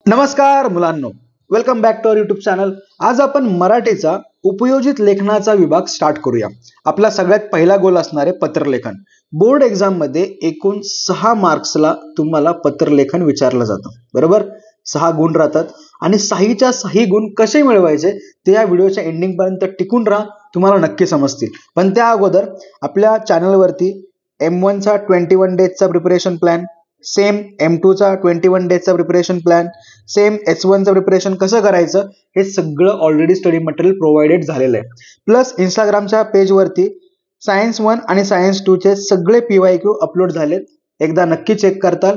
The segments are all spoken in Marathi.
नमस्कार मुलांनो, welcome back to our YouTube channel. आज आपण मराठीचा उपयोजित लेखनाचा विभाग स्टार्ट करूया. आपला सगळ्यात पहिला गोल असणार आहे पत्रलेखन. बोर्ड एक्झाम मध्ये एकूण 6 मार्क्सला तुम्हाला पत्रलेखन विचारलं जातं, बरोबर. 6 गुण राहतात आणि 6च्या 6 गुण कसे मिळवायचे ते या व्हिडिओच्या एंडिंग पर्यंत टिकून राहा, तुम्हाला नक्की समजतील. पण त्या अगोदर आपल्या चॅनलवरती M1 चा 21 डेजचा प्रिपरेशन प्लॅन, सेम M2 चा 21 डेजचा प्रिपरेशन प्लॅन, सेम H1 चं प्रिपरेशन कसं करायचं हे सगळं ऑलरेडी स्टडी मटेरियल प्रोव्हाइडेड झालेलं आहे. प्लस इंस्टाग्रामच्या पेजवरती सायन्स 1 आणि सायन्स 2 चे सगळे PYQ अपलोड झालेत. एकदा नक्की चेक करताल.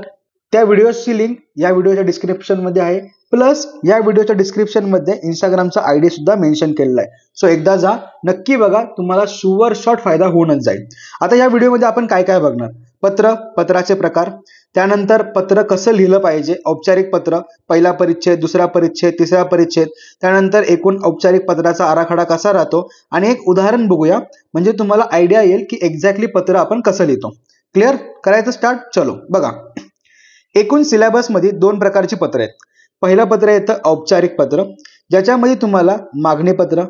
त्या व्हिडिओची लिंक या व्हिडिओच्या डिस्क्रिप्शन मध्ये आहे. प्लस या व्हिडिओच्या डिस्क्रिप्शन मध्ये इंस्टाग्रामचा ID सुद्धा मेन्शन केलेला आहे. सो एकदा जा, नक्की बघा, तुम्हाला शुअर शॉर्ट फायदा होऊनच जाईल. आता या व्हिडिओमध्ये आपण काय काय बघणार? पत्राचे प्रकार, त्यानंतर पत्र कसं लिहिलं पाहिजे, औपचारिक पत्र, पहिला परिच्छेद, दुसरा परिच्छेद, तिसरा परिच्छेद, त्यानंतर एकूण औपचारिक पत्राचा आराखडा कसा राहतो आणि एक उदाहरण बघूया, म्हणजे तुम्हाला आयडिया येईल की एक्झॅक्टली पत्र आपण कसं लिहितो. क्लिअर? करायचं स्टार्ट. चलो बघा, एकूण सिलेबस मध्ये 2 प्रकारची पत्र आहेत. पहिलं पत्र येतं औपचारिक पत्र, ज्याच्यामध्ये तुम्हाला मागणी पत्र.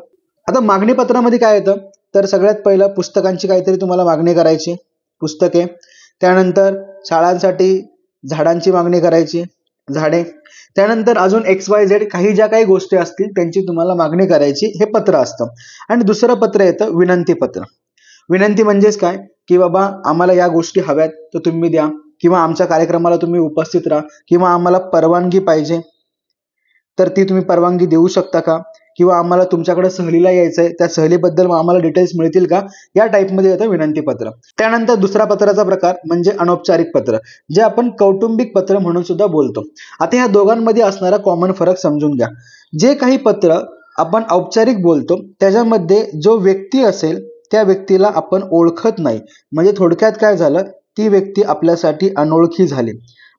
आता मागणी पत्रामध्ये काय येतं तर सगळ्यात पहिलं पुस्तकांची काहीतरी तुम्हाला मागणी करायची, पुस्तके. त्यानंतर शाळांसाठी झाडांची मागणी करायची, झाडे. त्यानंतर अजून XYZ काही ज्या काही गोष्टी असतील त्यांची तुम्हाला मागणी करायची, हे पत्र असतं. आणि दुसरं पत्र येतं विनंती पत्र. विनंती म्हणजेच काय की बाबा आम्हाला या गोष्टी हव्यात तर तुम्ही द्या, किंवा आमच्या कार्यक्रमाला तुम्ही उपस्थित राहा, किंवा आम्हाला परवानगी पाहिजे तर ती तुम्ही परवानगी देऊ शकता का, किंवा आम्हाला तुमच्याकडे सहलीला यायचंय त्या सहलीबद्दल आम्हाला डिटेल्स मिळतील का, या टाईपमध्ये येतं विनंती पत्र. त्यानंतर दुसरा पत्राचा प्रकार म्हणजे अनौपचारिक पत्र, जे आपण कौटुंबिक पत्र म्हणून सुद्धा बोलतो. आता ह्या दोघांमध्ये असणारा कॉमन फरक समजून घ्या. जे काही पत्र आपण औपचारिक बोलतो त्याच्यामध्ये जो व्यक्ती असेल त्या व्यक्तीला आपण ओळखत नाही, म्हणजे थोडक्यात काय झालं, ती व्यक्ती आपल्यासाठी अनोळखी झाली.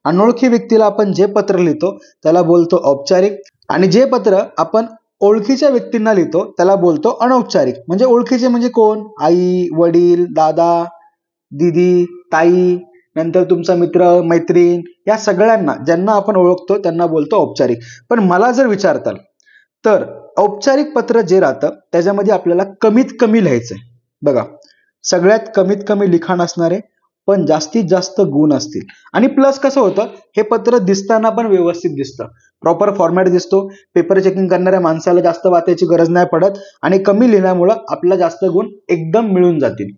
अनोळखी व्यक्तीला आपण जे पत्र लिहितो त्याला बोलतो औपचारिक, आणि जे पत्र आपण ओळखीच्या व्यक्तींना लिहितो त्याला बोलतो अनौपचारिक. म्हणजे ओळखीचे म्हणजे कोण? आई, वडील, दादा, दीदी, ताई, नंतर तुमचा मित्र, मैत्रीण, या सगळ्यांना ज्यांना आपण ओळखतो त्यांना बोलतो औपचारिक. पण मला जर विचारताल तर औपचारिक पत्र जे राहतं त्याच्यामध्ये आपल्याला कमीत कमी लिहायचंय. बघा, सगळ्यात कमीत कमी लिखाण असणारे पण जास्तीत जास्त गुण असतील. आणि प्लस कसं होतं, हे पत्र दिसताना पण व्यवस्थित दिसतं, प्रॉपर फॉर्मॅट दिसतो. पेपर चेकिंग करणाऱ्या माणसाला जास्त वाचायची गरज नाही पडत, आणि कमी लिहिल्यामुळं आपल्याला जास्त गुण एकदम मिळून जातील.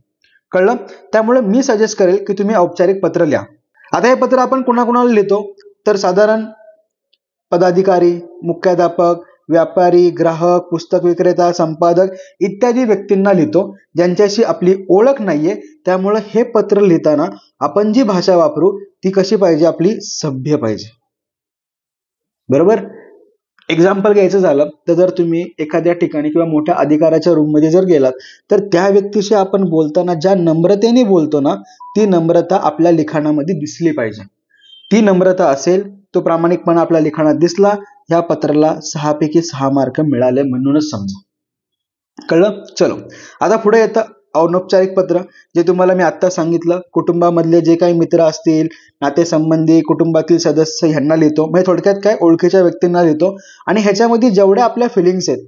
कळलं? त्यामुळे मी सजेस्ट करेल की तुम्ही औपचारिक पत्र लिहा. आता हे पत्र आपण कुणाकुणाला लिहितो तर साधारण पदाधिकारी, मुख्याध्यापक, व्यापारी, ग्राहक, पुस्तक विक्रेता, संपादक इत्यादी व्यक्तींना लिहितो ज्यांच्याशी आपली ओळख नाहीये. त्यामुळे हे पत्र लिहिताना आपण जी भाषा वापरू ती कशी पाहिजे, आपली सभ्य पाहिजे, बरोबर. एक्झाम्पल घ्यायचं झालं तर जर तुम्ही एखाद्या ठिकाणी किंवा मोठ्या अधिकाऱ्याच्या रूम मध्ये जर गेलात तर त्या व्यक्तीशी आपण बोलताना ज्या नम्रतेने बोलतो ना, ती नम्रता आपल्या लिखाणामध्ये दिसली पाहिजे. ती नम्रता असेल, तो प्रामाणिकपणा आपल्या लिखाणात दिसला, ह्या पत्राला 6 पैकी 6 मार्क मिळाले म्हणूनच समजा. कळलं? चलो आता पुढे येतं अनौपचारिक पत्र, जे तुम्हाला मी आता सांगितलं. कुटुंबामधले जे काही मित्र असतील, नातेसंबंधी, कुटुंबातील सदस्य ह्यांना लिहितो. म्हणजे थोडक्यात काय, ओळखीच्या व्यक्तींना लिहितो. आणि ह्याच्यामध्ये जेवढ्या आपल्या फिलिंग्स आहेत,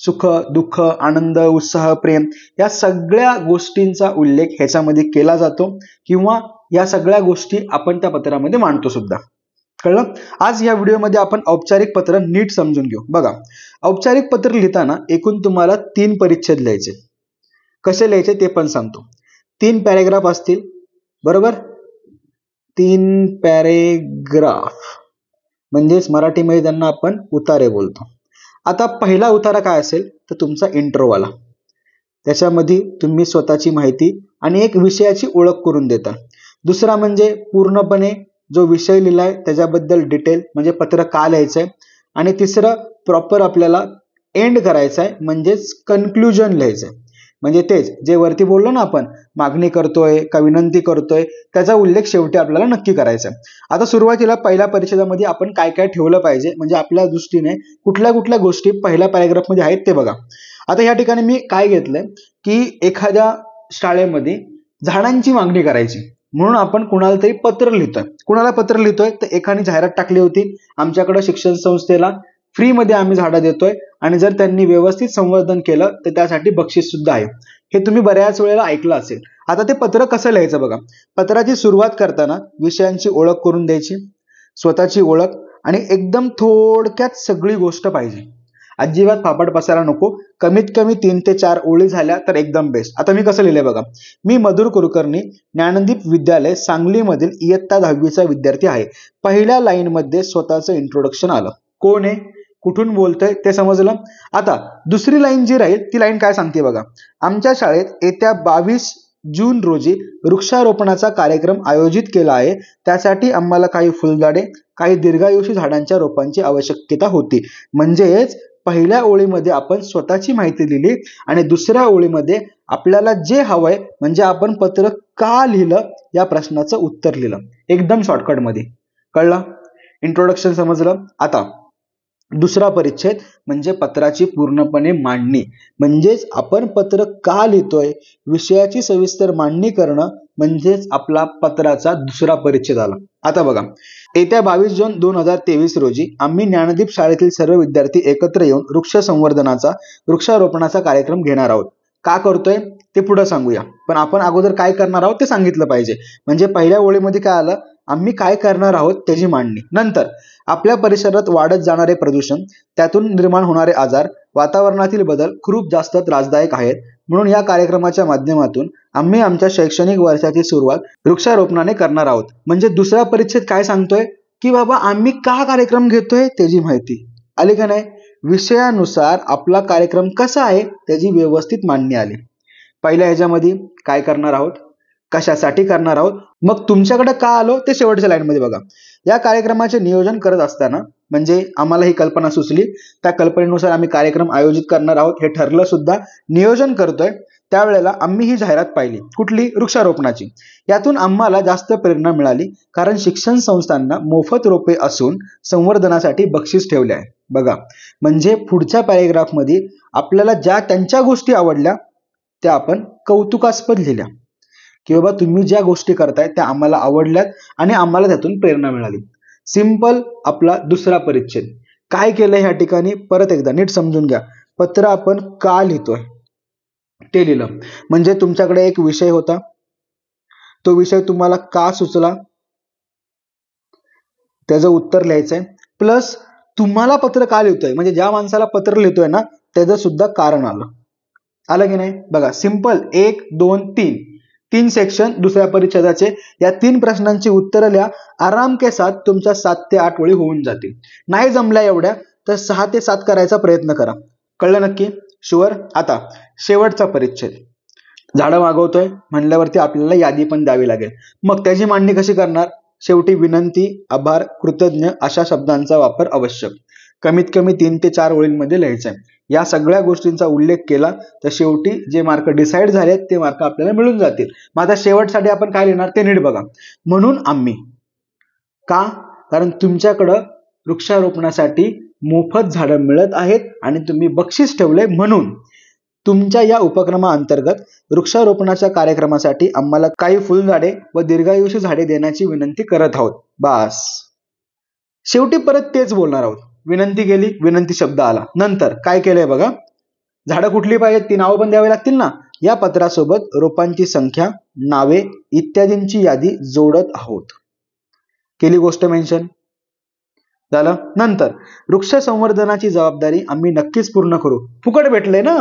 सुख, दुःख, आनंद, उत्साह, प्रेम, या सगळ्या गोष्टींचा उल्लेख ह्याच्यामध्ये केला जातो, किंवा या सगळ्या गोष्टी आपण त्या पत्रामध्ये मांडतो सुद्धा. कळलं? आज या व्हिडिओमध्ये आपण औपचारिक पत्र नीट समजून घेऊ. बघा, औपचारिक पत्र लिहिताना एकूण तुम्हाला 3 परिच्छेद लिहायचे. कसे लिहायचे ते पण सांगतो. 3 पॅरेग्राफ असतील, बरोबर. 3 पॅरेग्राफ म्हणजेच मराठीमध्ये त्यांना आपण उतारे बोलतो. आता पहिला उतारा काय असेल तर तुमचा इंट्रोवाला. त्याच्यामध्ये तुम्ही स्वतःची माहिती आणि एक विषयाची ओळख करून देता. दुसरा म्हणजे पूर्णपणे जो विषय लिहिलाय त्याच्याबद्दल डिटेल, म्हणजे पत्र का लिहायचंय. आणि तिसरं प्रॉपर आपल्याला एंड करायचं आहे, म्हणजेच कन्क्लुजन लिहायचंय. म्हणजे तेच जे वरती बोललो ना आपण, मागणी करतोय का विनंती करतोय, त्याचा उल्लेख शेवटी आपल्याला नक्की करायचा आहे. आता सुरुवातीला पहिल्या परिच्छेदामध्ये आपण काय काय ठेवलं पाहिजे, म्हणजे आपल्या दृष्टीने कुठल्या कुठल्या गोष्टी पहिल्या पॅरेग्राफ मध्ये आहेत ते बघा. आता या ठिकाणी मी काय घेतलंय की एखाद्या शाळेमध्ये झाडांची मागणी करायची. म्हणून आपण कुणाला तरी पत्र लिहितोय. कुणाला पत्र लिहितोय तर एकाने जाहिरात टाकली होती, आमच्याकडे शिक्षण संस्थेला फ्रीमध्ये आम्ही झाडं देतोय आणि जर त्यांनी व्यवस्थित संवर्धन केलं तर त्यासाठी बक्षीस सुद्धा आहे. हे तुम्ही बऱ्याच वेळेला ऐकलं असेल. आता ते पत्र कसं लिहायचं बघा. पत्राची सुरुवात करताना विषयांची ओळख करून द्यायची, स्वतःची ओळख आणि एकदम थोडक्यात सगळी गोष्ट पाहिजे. अजिबात फापड पसारा नको. कमीत कमी 3 ते 4 ओळी झाल्या तर एकदम बेस्ट. आता मी कसं लिहिलंय बघा. मी मधुर कुलकर्णी, ज्ञानदीप विद्यालय सांगलीमधील इयत्ता 10वीचा विद्यार्थी आहे. पहिल्या लाईन मध्ये स्वतःचं इंट्रोडक्शन आलं. कोण आहे, कुठून बोलतोय ते समजलं. आता दुसरी लाईन जी राहील ती लाईन काय सांगते बघा. आमच्या शाळेत येत्या 22 जून रोजी वृक्षारोपणाचा कार्यक्रम आयोजित केला आहे. त्यासाठी आम्हाला काही फुलझाडे, काही दीर्घायुषी झाडांच्या रोपांची आवश्यकता होती. म्हणजेच पहिल्या ओळीमध्ये आपण स्वतःची माहिती लिहिली आणि दुसऱ्या ओळीमध्ये आपल्याला जे हवंय म्हणजे आपण पत्र का लिहिलं या प्रश्नाचं उत्तर लिहिलं. एकदम शॉर्टकट मध्ये. कळलं? इंट्रोडक्शन समजलं. आता दुसरा परिच्छेद म्हणजे पत्राची पूर्णपणे मांडणी. म्हणजेच आपण पत्र का लिहितोय विषयाची सविस्तर मांडणी करणं म्हणजेच आपला पत्राचा दुसरा परिच्छेद आला. आता बघा, येत्या 22 जून 2023 रोजी आम्ही ज्ञानदीप शाळेतील सर्व विद्यार्थी एकत्र येऊन वृक्षारोपणाचा कार्यक्रम घेणार आहोत. का करतोय ते पुढे सांगूया, पण आपण अगोदर काय करणार आहोत ते सांगितलं पाहिजे. म्हणजे पहिल्या ओळीमध्ये काय आलं, आम्ही काय करणार आहोत त्याची मांडणी. नंतर आपल्या परिसरात वाढत जाणारे प्रदूषण, त्यातून निर्माण होणारे आजार, वातावरणातील बदल खूप जास्त त्रासदायक आहेत. म्हणून या कार्यक्रमाच्या माध्यमातून आम्ही आमच्या शैक्षणिक वर्षाची सुरुवात वृक्षारोपणाने करणार आहोत. म्हणजे दुसरा परिच्छेद काय सांगतोय की बाबा आम्ही का कार्यक्रम घेतोय त्याची माहिती आली का नाही. विषयानुसार आपला कार्यक्रम कसा आहे त्याची व्यवस्थित मांडणी आली. पहिल्या ह्याच्यामध्ये काय करणार आहोत, कशासाठी करणार आहोत, मग तुमच्याकडे का आलो ते शेवटच्या लाईन मध्ये बघा. या कार्यक्रमाचे नियोजन करत असताना म्हणजे आम्हाला ही कल्पना सुचली, त्या कल्पनेनुसार आम्ही कार्यक्रम आयोजित करणार आहोत हे ठरलं सुद्धा, नियोजन करतोय. त्यावेळेला आम्ही ही जाहिरात पाहिली. कुठली? वृक्षारोपणाची. यातून आम्हाला जास्त प्रेरणा मिळाली कारण शिक्षण संस्थांना मोफत रोपे असून संवर्धनासाठी बक्षीस ठेवले आहे. बघा, म्हणजे पुढच्या पॅरेग्राफ मध्ये आपल्याला ज्या त्यांच्या गोष्टी आवडल्या त्या आपण कौतुकास्पद लिहिल्या की बाबा तुम्ही ज्या गोष्टी करताय त्या आम्हाला आवडल्यात आणि आम्हाला त्यातून प्रेरणा मिळाली. सिंपल आपला दुसरा परिच्छेद. काय केलं ह्या ठिकाणी परत एकदा नीट समजून घ्या. पत्र आपण का लिहितोय ते लिहिलं. म्हणजे तुमच्याकडे एक विषय होता, तो विषय तुम्हाला का सुचला त्याचं उत्तर लिहायचंय. प्लस तुम्हाला पत्र का लिहितोय म्हणजे ज्या माणसाला पत्र लिहितोय ना त्याचं सुद्धा कारण आलं की नाही. बघा सिंपल 1, 2, 3 सेक्शन दुसऱ्या परिच्छेदाचे. या 3 प्रश्नांची उत्तरं लिहा. आराम के साथ तुमच्या 7 ते 8 ओळी होऊन जातील. नाही जमल्या एवढ्या तर 6 ते 7 करायचा प्रयत्न करा. कळलं नक्की? शुअर. आता शेवटचा परिच्छेद. झाडं मागवतोय म्हणल्यावरती आपल्याला यादी पण द्यावी लागेल. मग त्याची मांडणी कशी करणार? शेवटी विनंती, आभार, कृतज्ञ अशा शब्दांचा वापर आवश्यक. कमीत कमी 3 ते 4 ओळींमध्ये लिहायचं आहे. या सगळ्या गोष्टींचा उल्लेख केला तर शेवटी जे मार्क डिसाईड झाले ते मार्क आपल्याला मिळून जातील. मग आता शेवटसाठी आपण काय लिहिणार ते नीट बघा. म्हणून आम्ही. का? कारण तुमच्याकडं वृक्षारोपणासाठी मोफत झाडं मिळत आहेत आणि तुम्ही बक्षीस ठेवले म्हणून. तुमच्या या उपक्रमाअंतर्गत वृक्षारोपणाच्या कार्यक्रमासाठी आम्हाला काही फुलझाडे व दीर्घायुषी झाडे देण्याची विनंती करत आहोत. बास. शेवटी परत तेच बोलणार आहोत. विनंती केली, विनंती शब्द आला. नंतर काय केलंय बघा. झाडं कुठली पाहिजेत ती नावं पण द्यावी लागतील ना. या पत्रासोबत रोपांची संख्या, नावे इत्यादींची यादी जोडत आहोत. केली गोष्ट मेन्शन. झालं. नंतर वृक्ष संवर्धनाची जबाबदारी आम्ही नक्कीच पूर्ण करू. फुकट भेटले ना,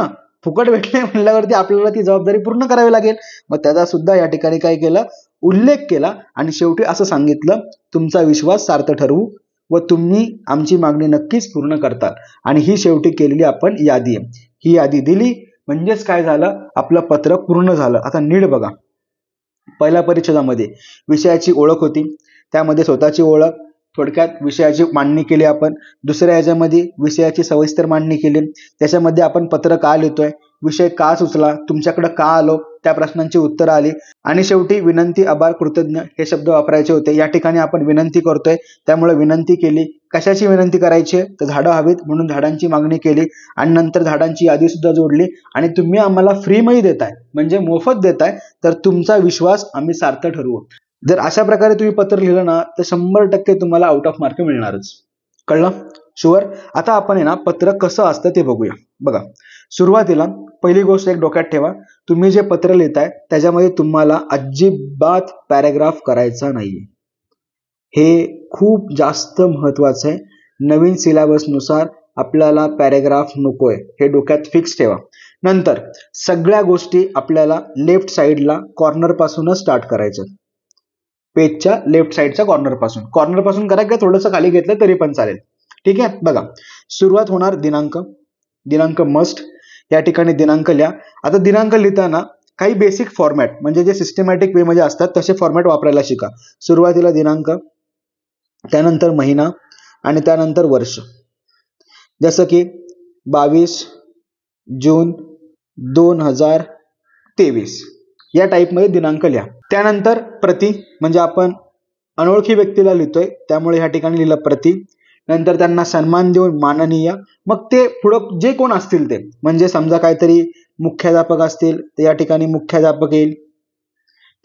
फुकट भेटले म्हणल्यावरती आपल्याला ती जबाबदारी पूर्ण करावी लागेल. मग त्याचा सुद्धा या ठिकाणी काय केलं, उल्लेख केला आणि शेवटी असं सांगितलं तुमचा विश्वास सार्थ ठरवू व तुम्ही आमची मागणी नक्कीच पूर्ण करताल. आणि ही शेवटी केलेली आपण यादी आहे. ही यादी दिली म्हणजेच काय झालं, आपलं पत्र पूर्ण झालं. आता नीट बघा. पहिल्या परिच्छेदामध्ये विषयाची ओळख होती, त्यामध्ये स्वतःची ओळख, थोडक्यात विषयाची मांडणी केली आपण. दुसऱ्या याच्यामध्ये विषयाची सविस्तर मांडणी केली. त्याच्यामध्ये आपण पत्र का लिहितोय, विषय का सुचला, तुमच्याकडे का आलो, त्या प्रश्नांची उत्तरं आली. आणि शेवटी विनंती, आभार, कृतज्ञ हे शब्द वापरायचे होते. या ठिकाणी आपण विनंती करतोय त्यामुळे विनंती केली. कशाची विनंती करायची तर झाडं हवीत म्हणून झाडांची मागणी केली आणि नंतर झाडांची यादी सुद्धा जोडली. आणि तुम्ही आम्हाला फ्रीमध्ये देताय म्हणजे मोफत देताय तर तुमचा विश्वास आम्ही सार्थ ठरवू. जर अशा प्रकारे तुम्ही पत्र लिहिलं ना तर 100% तुम्हाला आउट ऑफ मार्क मिळणारच. कळलं? शुअर. आता आपण आहे ना पत्र कसं असतं ते बघूया. बघा, सुरुवातीला पहिली गोष्ट एक डोक्यात ठेवा, तुम्ही जे पत्र लिहिताय त्याच्यामध्ये तुम्हाला अजिबात पॅराग्राफ करायचा नाहीये. हे खूप जास्त महत्वाचं आहे. नवीन सिलेबस नुसार आपल्याला पॅराग्राफ नकोय, हे डोक्यात फिक्स ठेवा. नंतर सगळ्या गोष्टी आपल्याला लेफ्ट साईडला कॉर्नर पासूनच स्टार्ट करायचं. पेजच्या लेफ्ट साईडच्या कॉर्नर पासून करा किंवा थोडंसं खाली घेतलं तरी पण चालेल. ठीक आहे. बघा, सुरुवात होणार दिनांक मस्ट. या ठिकाणी दिनांक लिहा. आता दिनांक लिहिताना काही बेसिक फॉर्मॅट म्हणजे जे सिस्टमॅटिक वे मध्ये असतात तसे फॉर्मॅट वापरायला शिका. सुरुवातीला दिनांक, त्यानंतर महिना आणि त्यानंतर वर्ष. जसं की 22 जून 2023 या टाईपमध्ये दिनांक लिहा. त्यानंतर प्रति, म्हणजे आपण अनोळखी व्यक्तीला लिहितोय त्यामुळे ह्या ठिकाणी लिहिलं प्रति. नंतर त्यांना सन्मान देऊन माननीय. मग ते पुढं जे कोण असतील ते, म्हणजे समजा काहीतरी मुख्याध्यापक असतील तर या ठिकाणी मुख्याध्यापक येईल.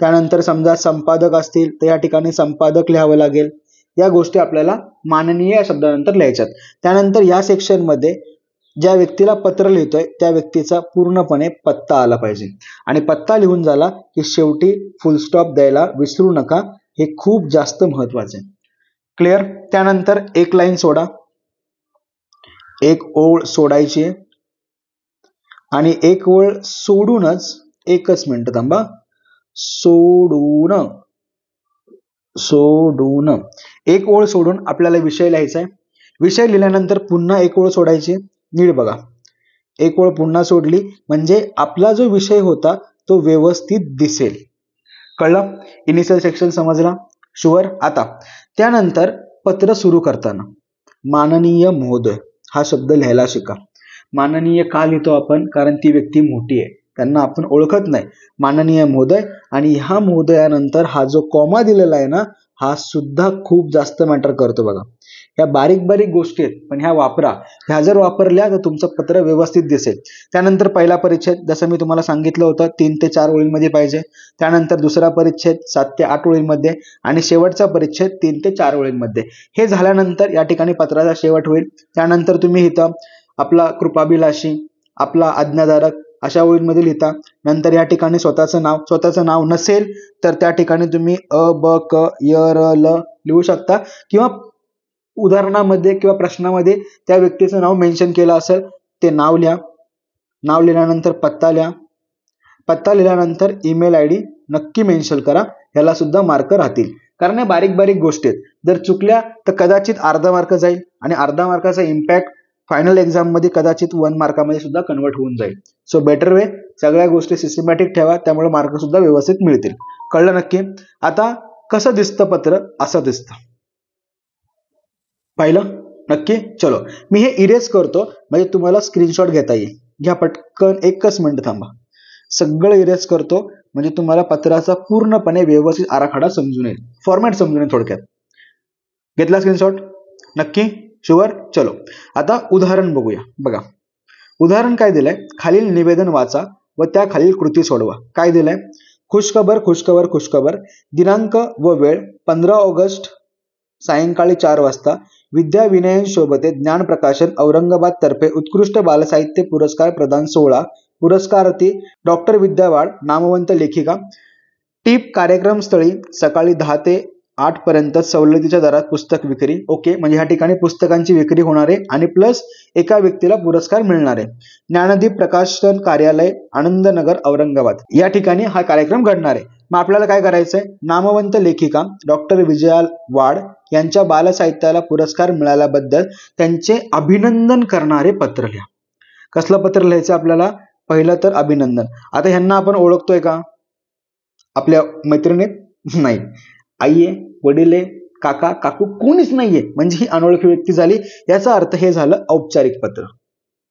त्यानंतर समजा संपादक असतील तर या ठिकाणी संपादक लिहावं लागेल. या गोष्टी आपल्याला माननीय या शब्दानंतर लिहायच्यात. त्यानंतर या सेक्शन मध्ये ज्या व्यक्तीला पत्र लिहितोय त्या व्यक्तीचा पूर्णपणे पत्ता आला पाहिजे. आणि पत्ता लिहून झाला की शेवटी फुल स्टॉप द्यायला विसरू नका. हे खूप जास्त महत्वाचं आहे. क्लिअर? त्यानंतर एक लाईन सोडा, एक ओळ सोडायची आहे. आणि एक ओळ सोडूनच, एकच मिनिट थांबा, सोडून एक ओळ सोडून आपल्याला विषय लिहायचा आहे. विषय लिहिल्यानंतर पुन्हा एक ओळ सोडायची. नीट बघा, एक ओळ पुन्हा सोडली म्हणजे आपला जो विषय होता तो व्यवस्थित दिसेल. कळलं? इनिशियल सेक्शन समजला? शुअर. आता त्यानंतर पत्र सुरू करताना माननीय महोदय हा शब्द लिहायला शिका. माननीय का लिहितो आपण? कारण ती व्यक्ती मोठी आहे, त्यांना आपण ओळखत नाही. माननीय महोदय. आणि ह्या महोदयानंतर हा जो कॉमा दिलेला आहे ना, हा सुद्धा खूप जास्त मॅटर करतो. बघा, ह्या बारीक बारीक गोष्टी आहेत पण ह्या वापरा. ह्या जर वापरल्या तर तुमचं पत्र व्यवस्थित दिसेल. त्यानंतर पहिला परिच्छेद जसं मी तुम्हाला सांगितलं होतं 3 ते 4 ओळींमध्ये पाहिजे. त्यानंतर दुसरा परिच्छेद 7 ते 8 ओळींमध्ये आणि शेवटचा परिच्छेद 3 ते 4 ओळींमध्ये. हे झाल्यानंतर या ठिकाणी पत्राचा शेवट होईल. त्यानंतर तुम्ही इथं आपला कृपाभिलाषी, आपला आज्ञाधारक अशा ओळींमध्ये लिहिता. नंतर या ठिकाणी स्वतःचं नाव नसेल तर त्या ठिकाणी तुम्ही अ ब क य र ल लिहू शकता किंवा उदाहरणामध्ये किंवा प्रश्नामध्ये त्या व्यक्तीचं नाव मेन्शन केलं असेल ते नाव लिहा. नाव लिहिल्यानंतर पत्ता लिहा. पत्ता लिहिल्यानंतर ईमेल ID नक्की मेन्शन करा. ह्याला सुद्धा मार्क राहतील. कारण या बारीक बारीक गोष्टी आहेत. जर चुकल्या तर कदाचित अर्धा मार्क जाईल आणि अर्धा मार्काचा इम्पॅक्ट फायनल एक्झाम मध्ये कदाचित 1 मार्कामध्ये सुद्धा कन्वर्ट होऊन जाईल. सो बेटर वे, सगळ्या गोष्टी सिस्टमॅटिक ठेवा, त्यामुळे मार्क सुद्धा व्यवस्थित मिळतील. कळलं नक्की? आता कसं दिसतं पत्र? असं दिसतं. पाहिलं नक्की? चलो, मी हे इरेज करतो म्हणजे तुम्हाला स्क्रीनशॉट घेता येईल. घ्या पटकन, एकच मिनिट थांबा. सगळं इरेज करतो म्हणजे तुम्हाला पत्राचा पूर्णपणे व्यवस्थित आराखडा समजून येईल, फॉर्मॅट समजून येईल. थोडक्यात घेतला स्क्रीनशॉट? नक्की? शुअर. चलो, आता उदाहरण बघूया. बघा, उदाहरण काय दिलंय? खालील निवेदन वाचा व त्या खालील कृती सोडवा. काय दिलंय? खुशखबर. दिनांक व वेळ 15 ऑगस्ट सायंकाळी 4 वाजता विद्या विनयन शोभते ज्ञान प्रकाशन औरंगाबाद तर्फे उत्कृष्ट बालसाहित्य पुरस्कार प्रदान सोहळा. पुरस्कारार्थी डॉक्टर विद्या वाड, नामवंत लेखिका. टीप कार्यक्रम स्थळी सकाळी 10 ते 8 पर्यंत सवलतीच्या दरात पुस्तक विक्री. ओके, म्हणजे ह्या ठिकाणी पुस्तकांची विक्री होणार आहे आणि प्लस एका व्यक्तीला पुरस्कार मिळणार आहे. ज्ञानदीप प्रकाशन कार्यालय, आनंदनगर, औरंगाबाद या ठिकाणी हा कार्यक्रम घडणार आहे. मग आपल्याला काय करायचंय? नामवंत लेखिका डॉक्टर विजया वाड यांच्या बालसाहित्याला पुरस्कार मिळाल्याबद्दल त्यांचे अभिनंदन करणारे पत्र लिहा. कसलं पत्र लिहायचं आपल्याला? पहिलं तर अभिनंदन. आता ह्यांना आपण ओळखतोय का? आपल्या मैत्रिणीत नाही. आई आहे, वडील आहे, काका काकू कोणीच नाहीये, म्हणजे ही अनोळखी व्यक्ती झाली. याचा अर्थ हे झालं औपचारिक पत्र.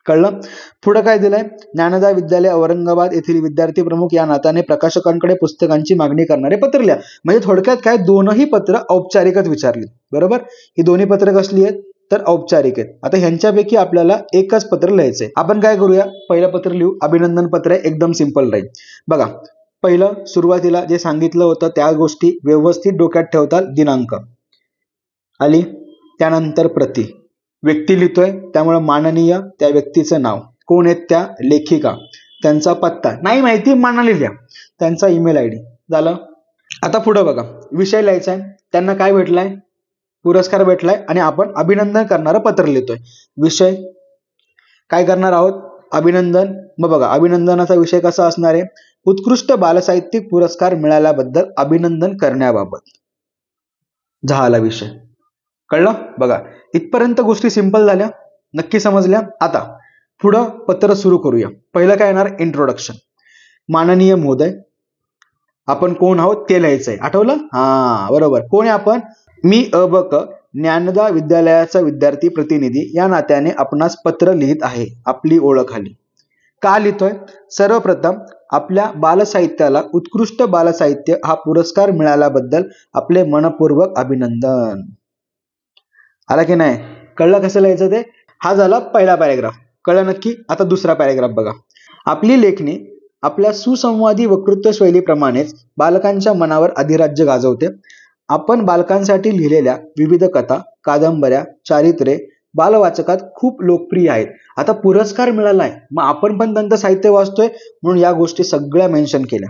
कळलं? पुढे काय दिलंय? ज्ञानदा विद्यालय औरंगाबाद येथील विद्यार्थी प्रमुख या नात्याने प्रकाशकांकडे पुस्तकांची मागणी करणारे पत्र लिहा. म्हणजे थोडक्यात काय, दोनही पत्र औपचारिकच विचारली. बरोबर? ही दोन्ही पत्र कसली आहेत? तर औपचारिक आहेत. आता ह्यांच्यापैकी आपल्याला एकच पत्र लिहायचंय. आपण काय करूया? पहिलं पत्र लिहू. अभिनंदन पत्र आहे, एकदम सिंपल राहील. बघा, पहिलं सुरुवातीला जे सांगितलं होतं त्या गोष्टी व्यवस्थित डोक्यात ठेवतात. दिनांक आली, त्यानंतर प्रति, व्यक्ती लिहितोय त्यामुळे माननीय, त्या व्यक्तीचं नाव, कोण आहेत त्या लेखिका, त्यांचा पत्ता नाही माहिती मानाने लिहा, त्यांचा ईमेल आयडी. झालं. आता पुढे बघा, विषय लिहायचा आहे. त्यांना काय भेटलाय? पुरस्कार भेटलाय आणि आपण अभिनंदन करणारं पत्र लिहितोय. विषय काय करणार आहोत? अभिनंदन. मग बघा, अभिनंदनाचा विषय कसा असणार आहे? उत्कृष्ट बालसाहित्यिक पुरस्कार मिळाल्याबद्दल अभिनंदन करण्याबाबत. झाला विषय. कळलं? बघा, इथपर्यंत गोष्टी सिंपल झाल्या, नक्की समजल्या. आता पुढं पत्र सुरू करूया. पहिलं काय येणार? इंट्रोडक्शन. माननीय महोदय, आपण कोण आहोत ते लिहायचंय. आठवलं? हा, बरोबर. कोण आहे आपण? मी अ.ब.क. ज्ञानदा विद्यालयाचा विद्यार्थी प्रतिनिधी या नात्याने आपणास पत्र लिहित आहे. आपली ओळख आली. का लिहितोय? सर्वप्रथम आपल्या बालसाहित्याला उत्कृष्ट बालसाहित्य हा पुरस्कार मिळाल्याबद्दल आपले मनपूर्वक अभिनंदन. आला की नाही? कळलं कसं लिहायचं ते? हा झाला पहिला पॅरेग्राफ. कळलं नक्की? आता दुसरा पॅरेग्राफ बघा. आपली लेखणी आपल्या सुसंवादी वक्तृत्व शैलीप्रमाणेच बालकांच्या मनावर अधिराज्य गाजवते. आपण बालकांसाठी लिहिलेल्या विविध कथा, कादंबऱ्या, चारित्रे बालवाचकात खूप लोकप्रिय आहेत. आता पुरस्कार मिळालाय, मग आपण पण त्यांचं साहित्य वाचतोय म्हणून या गोष्टी सगळ्या मेन्शन केल्या.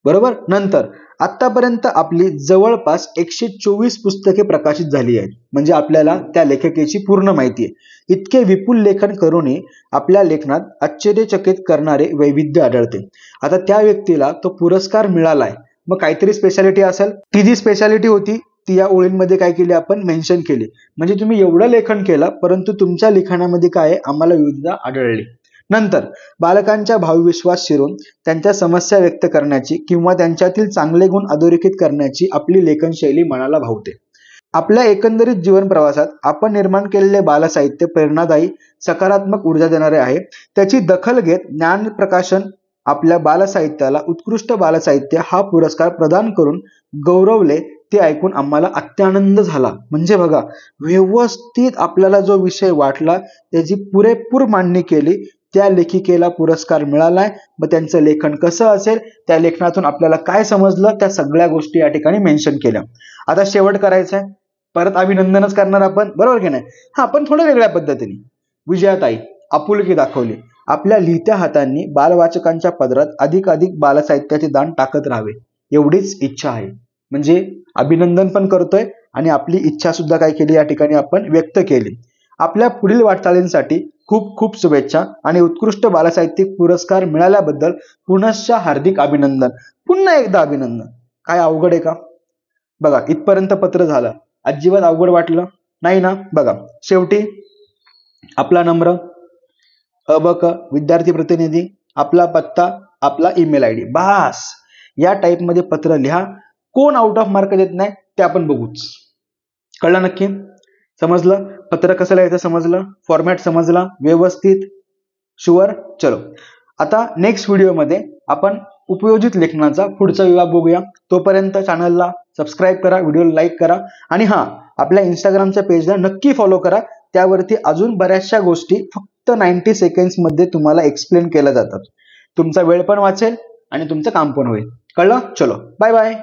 बरोबर. नंतर आतापर्यंत आपली जवळपास 124 पुस्तके प्रकाशित झाली आहेत. म्हणजे आपल्याला त्या लेखकाची पूर्ण माहिती आहे. इतके विपुल लेखन करूनही आपल्या लेखनात आश्चर्यचकित करणारे वैविध्य आढळते. आता त्या व्यक्तीला तो पुरस्कार मिळालाय, मग काहीतरी स्पेशालिटी असेल. ती जी स्पेशालिटी होती ती या ओळींमध्ये काय केली? आपण मेन्शन केली. म्हणजे तुम्ही एवढं लेखन केलं परंतु तुमच्या लिखाणामध्ये काय आहे? आम्हाला विविधता आढळली. नंतर बालकांच्या भावविश्वास शिरून त्यांच्या समस्या व्यक्त करण्याची किंवा त्यांच्यातील चांगले गुण अधोरेखित करण्याची आपली लेखनशैली मनाला भावते. आपल्या एकंदरीत जीवन प्रवासात आपण निर्माण केलेले बालसाहित्य प्रेरणादायी, सकारात्मक ऊर्जा देणारे आहे. त्याची दखल घेत ज्ञान प्रकाशन आपल्या बालसाहित्याला उत्कृष्ट बालसाहित्य हा पुरस्कार प्रदान करून गौरवले. ते ऐकून आम्हाला अत्यानंद झाला. म्हणजे बघा, व्यवस्थित आपल्याला जो विषय वाटला त्याची पुरेपूर मांडणी केली. त्या लेखिकेला पुरस्कार मिळालाय. मग त्यांचं लेखन कसं असेल, त्या लेखनातून आपल्याला काय समजलं, त्या सगळ्या गोष्टी या ठिकाणी मेन्शन केल्या. आता शेवट करायचा आहे, परत अभिनंदनच करणार आपण, बरोबर की नाही? हा, पण थोड्या वेगळ्या पद्धतीने. विजयाताई आपुलकी दाखवली. आपल्या लिहित्या हातांनी बालवाचकांच्या पदरात अधिकाधिक बालसाहित्याचे दान टाकत राहावे एवढीच इच्छा आहे. म्हणजे अभिनंदन पण करतोय आणि आपली इच्छा सुद्धा काय केली या ठिकाणी आपण व्यक्त केली. आपल्या पुढील वाटचालींसाठी खूप खूप शुभेच्छा आणि उत्कृष्ट बालसाहित्यिक पुरस्कार मिळाल्याबद्दल पुनश्च हार्दिक अभिनंदन. पुन्हा एकदा अभिनंदन. काय अवघड आहे का? बघा, इथपर्यंत पत्र झालं. अजिबात अवघड वाटलं नाही ना? बघा, शेवटी आपला नंबर, अ.ब.क. विद्यार्थी प्रतिनिधी, आपला पत्ता, आपला ईमेल आयडी. बास, या टाईप मध्ये पत्र लिहा. कोण आउट ऑफ मार्क देत नाही ते आपण बघूच. कळलं नक्की? समजलं? पत्र कसं लिहायचं समजलं? फॉर्मॅट समजला? व्यवस्थित? शुअर? चलो, आता नेक्स्ट व्हिडिओमध्ये आपण उपयोजित लेखनाचा पुढचा विभाग बघूया. तोपर्यंत चॅनलला सबस्क्राईब करा, व्हिडिओला लाईक करा आणि हा, आपल्या इंस्टाग्रामच्या पेजला नक्की फॉलो करा. त्यावरती अजून बऱ्याचशा गोष्टी फक्त 90 सेकंड्स मध्ये तुम्हाला एक्सप्लेन केल्या जातात. तुमचा वेळ पण वाचेल आणि तुमचं काम पण होईल. कळलं? चलो, बाय बाय.